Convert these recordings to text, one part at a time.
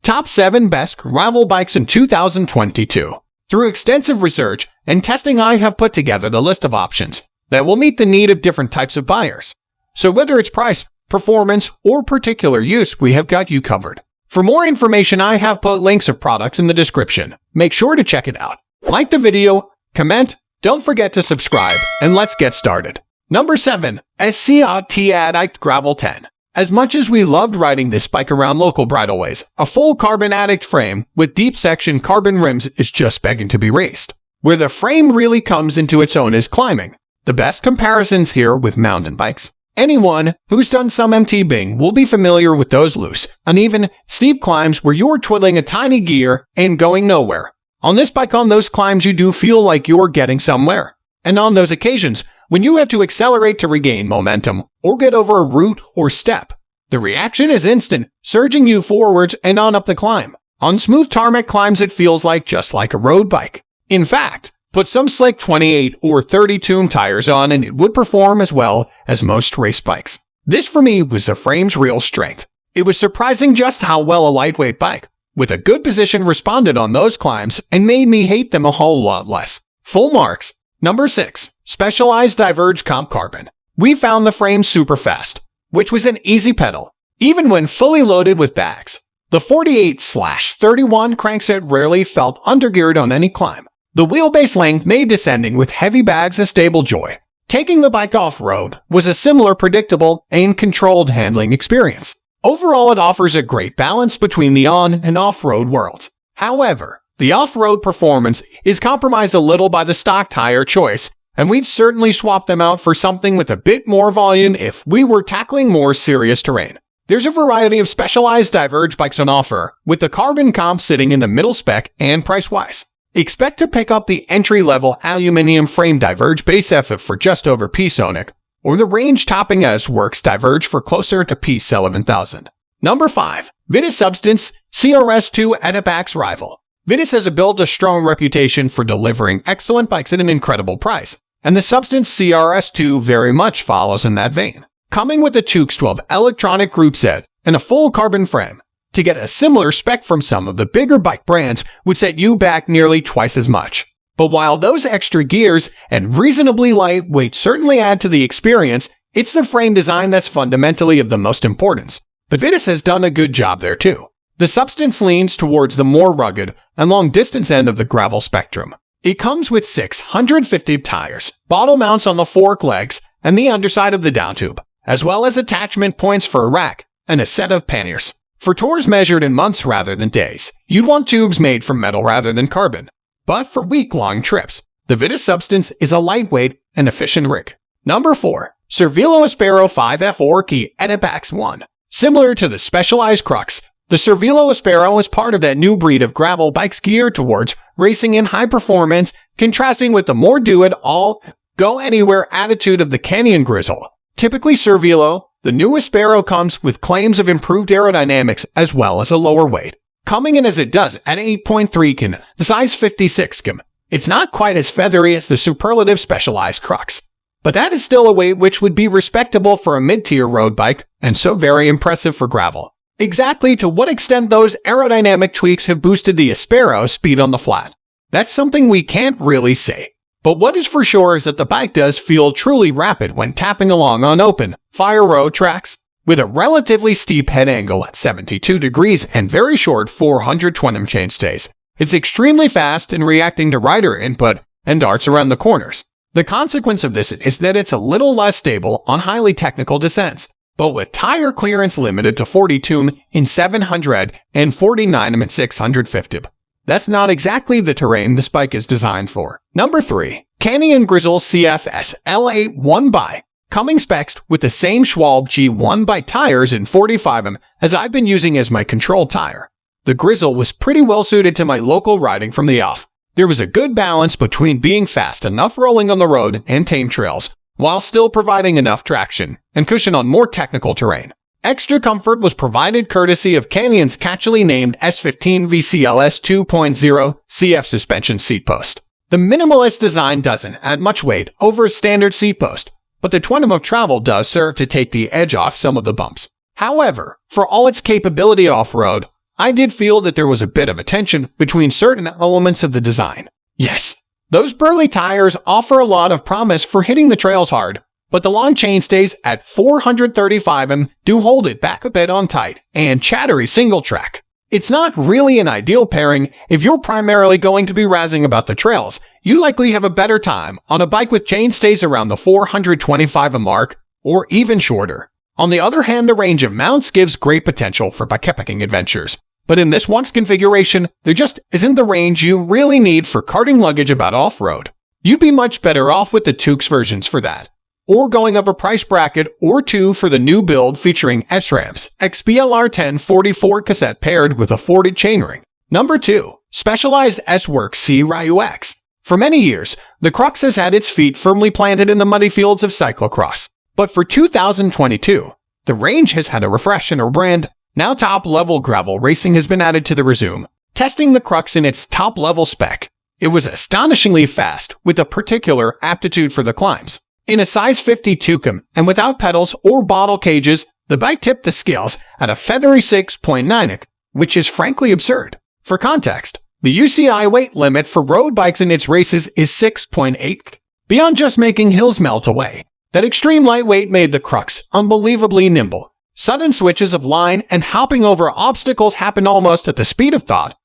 Top 7 Best Gravel Bikes in 2022. Through extensive research and testing, I have put together the list of options that will meet the need of different types of buyers. So whether it's price, performance, or particular use, we have got you covered. For more information, I have put links of products in the description. Make sure to check it out. Like the video, comment, don't forget to subscribe, and let's get started. Number 7. ADDICT Gravel 10. As much as we loved riding this bike around local bridleways, a full carbon ADDICT frame with deep section carbon rims is just begging to be raced. Where the frame really comes into its own is climbing. The best comparisons here with mountain bikes. Anyone who's done some MTBing will be familiar with those loose, uneven, steep climbs where you're twiddling a tiny gear and going nowhere. On this bike, on those climbs, you do feel like you're getting somewhere. And on those occasions, when you have to accelerate to regain momentum or get over a root or step, the reaction is instant, surging you forwards and on up the climb. On smooth tarmac climbs, it feels like just like a road bike. In fact, put some slick 28 or 32 tires on and it would perform as well as most race bikes. This for me was the frame's real strength. It was surprising just how well a lightweight bike with a good position responded on those climbs and made me hate them a whole lot less. Full marks. Number 6. Specialized DIVERGE Comp Carbon. We found the frame super fast, which was an easy pedal, even when fully loaded with bags. The 48/31 crankset rarely felt undergeared on any climb. The wheelbase length made descending with heavy bags a stable joy. Taking the bike off-road was a similar predictable and controlled handling experience. Overall, it offers a great balance between the on- and off-road worlds. However, the off-road performance is compromised a little by the stock tire choice, and we'd certainly swap them out for something with a bit more volume if we were tackling more serious terrain. There's a variety of specialized DIVERGE bikes on offer, with the carbon comp sitting in the middle spec and price-wise. Expect to pick up the entry-level aluminum frame DIVERGE Base FF for just over P-Sonic, or the range-topping S-Works DIVERGE for closer to P-11,000. Number 5. VITUS Substance CRS2 ETAP Rival. VITUS has built a strong reputation for delivering excellent bikes at an incredible price, and the Substance CRS2 very much follows in that vein. Coming with a 2x12 electronic group set and a full carbon frame, to get a similar spec from some of the bigger bike brands would set you back nearly twice as much. But while those extra gears and reasonably lightweight certainly add to the experience, it's the frame design that's fundamentally of the most importance. But VITUS has done a good job there too. The Substance leans towards the more rugged and long-distance end of the gravel spectrum. It comes with 650 tires, bottle mounts on the fork legs and the underside of the downtube, as well as attachment points for a rack and a set of panniers. For tours measured in months rather than days, you'd want tubes made from metal rather than carbon. But for week-long trips, the VITUS Substance is a lightweight and efficient rig. Number 4. CERVÉLO Aspero 5F Key ETAP 1. Similar to the specialized CRUX, the CERVÉLO Aspero is part of that new breed of gravel bikes geared towards racing in high performance, contrasting with the more do-it-all, go-anywhere attitude of the Canyon GRIZL. Typically CERVÉLO, the new Aspero comes with claims of improved aerodynamics as well as a lower weight. Coming in as it does at 8.3 kg, the size 56 kg, it's not quite as feathery as the superlative specialized CRUX. But that is still a weight which would be respectable for a mid-tier road bike and so very impressive for gravel. Exactly to what extent those aerodynamic tweaks have boosted the Aspero's speed on the flat, that's something we can't really say. But what is for sure is that the bike does feel truly rapid when tapping along on open, fire road tracks. With a relatively steep head angle at 72 degrees and very short 420 chainstays, it's extremely fast in reacting to rider input and darts around the corners. The consequence of this is that it's a little less stable on highly technical descents, but with tire clearance limited to 42 in 700 and 49 in 650. That's not exactly the terrain this bike is designed for. Number 3. Canyon GRIZL CFS L8 1x. Coming specced with the same Schwalbe G1 by tires in 45mm as I've been using as my control tire. The GRIZL was pretty well suited to my local riding from the off. There was a good balance between being fast enough rolling on the road and tame trails, while still providing enough traction and cushion on more technical terrain. Extra comfort was provided courtesy of Canyon's catchily named S15 VCLS 2.0 CF suspension seat post. The minimalist design doesn't add much weight over a standard seat post, but the 20mm of travel does serve to take the edge off some of the bumps. However, for all its capability off-road, I did feel that there was a bit of a tension between certain elements of the design. Yes, those burly tires offer a lot of promise for hitting the trails hard, but the long chainstays at 435 mm do hold it back a bit on tight and chattery single track. It's not really an ideal pairing if you're primarily going to be razzing about the trails. You likely have a better time on a bike with chainstays around the 425 mm mark or even shorter. On the other hand, the range of mounts gives great potential for bikepacking adventures. But in this one's configuration, there just isn't the range you really need for carting luggage about off-road. You'd be much better off with the CRUX versions for that, or going up a price bracket or two for the new build featuring SRAM's XBLR 1044 cassette paired with a 40 chainring. Number 2. Specialized S-Works CRUX. For many years, the CRUX has had its feet firmly planted in the muddy fields of cyclocross. But for 2022, the range has had a refresh and a rebrand. Now top-level gravel racing has been added to the resume. Testing the CRUX in its top-level spec, it was astonishingly fast with a particular aptitude for the climbs. In a size 52 cam and without pedals or bottle cages, the bike tipped the scales at a feathery 6.9, which is frankly absurd. For context, the UCI weight limit for road bikes in its races is 6.8. Beyond just making hills melt away, that extreme lightweight made the CRUX unbelievably nimble. Sudden switches of line and hopping over obstacles happened almost at the speed of thought,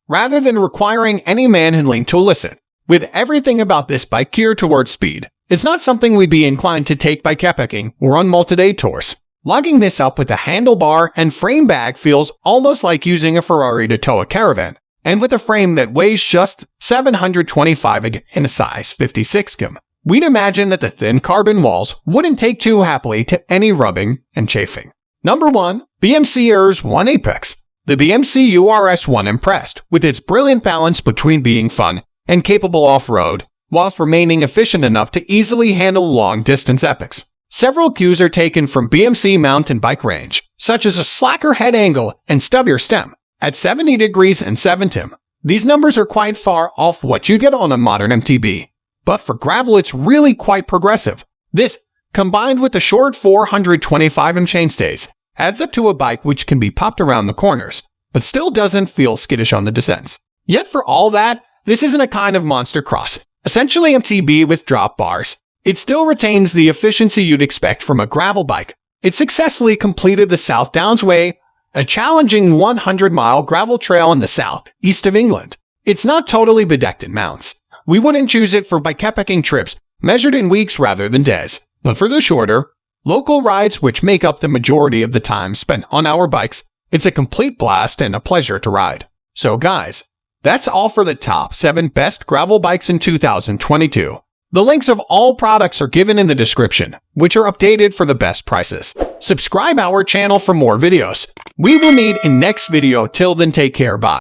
rather than requiring any manhandling to elicit. With everything about this bike geared towards speed, it's not something we'd be inclined to take bikepacking or on multi-day tours. Lugging this up with a handlebar and frame bag feels almost like using a Ferrari to tow a caravan, and with a frame that weighs just 725 in a size 56 cam. We'd imagine that the thin carbon walls wouldn't take too happily to any rubbing and chafing. Number 1. BMC URS-1 Apex. The BMC URS-1 impressed with its brilliant balance between being fun and capable off-road, whilst remaining efficient enough to easily handle long-distance epics. Several cues are taken from BMC mountain bike range, such as a slacker head angle and stubbier stem. At 70 degrees and 7 tim, these numbers are quite far off what you get on a modern MTB. But for gravel, it's really quite progressive. This, combined with the short 425 mm chainstays, adds up to a bike which can be popped around the corners, but still doesn't feel skittish on the descents. Yet for all that, this isn't a kind of monster cross, essentially MTB with drop bars. It still retains the efficiency you'd expect from a gravel bike. It successfully completed the South Downs Way, a challenging 100-mile gravel trail in the south-east of England. It's not totally bedecked in mounts. We wouldn't choose it for bikepacking trips measured in weeks rather than days, but for the shorter, local rides which make up the majority of the time spent on our bikes, it's a complete blast and a pleasure to ride. So guys, that's all for the top 7 best gravel bikes in 2022. The links of all products are given in the description, which are updated for the best prices. Subscribe our channel for more videos. We will meet in next video. Till then, take care. Bye.